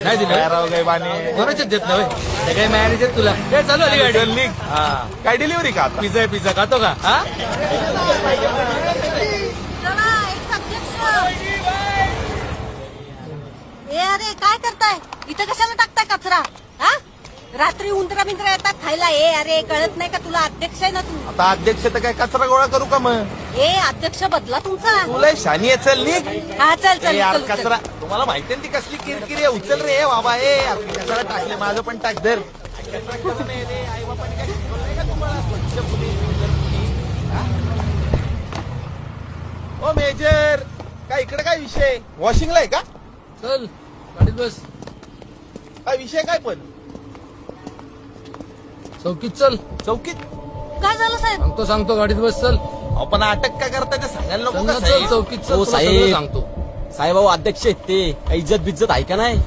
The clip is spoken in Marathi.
नाही दिलं राव गायबाने कोणाच्याच देत नाही ते काय मॅनेजर तुला काय चालू आली गाडी चल निघ. काय डिलिव्हरी का आता? पिझ्झा खातो का हा चला, एक अध्यक्ष. ए अरे काय करताय इथं कशाला टाकताय कचरा हा रात्री उंदरा बिंद्रा येतात खायला. ए अरे कळत नाही का तुला अध्यक्ष आहे ना तू. आता अध्यक्ष तर काय कचरा गोळा करू का मग? ए अध्यक्ष बदला तुमचा. तुला शानी आहे, चल निघ. हा चल चल ए, यार चल, चल. कचरा तुम्हाला माहिती आहे ना ती कसली किरकिरी आहे. उचल रे बाबा. ए कचरा टाकले माझं पण टाक धर. कचरा करू नये रे. आई बापाने काय शिकवलं नाही का तुम्हाला? स्वच्छ पुणे, सुंदर पुणे. हा? ओ मेजर काय इकडे काय विषय? वॉशिंगला आहे का? चल गाडीत बस काय विषय काय पण? चौकीत चल चौकीत काय झालं साहेब? सांगतो गाडीत बस चल आपण अटक का करताय ते सांगायला नको का चल साहेब? चौकीत चल हो, तुला साहेब. सगळं सांगतो साहेब अध्यक्ष आहेत ते काही इज्जत बिज्जत आहे का नाही?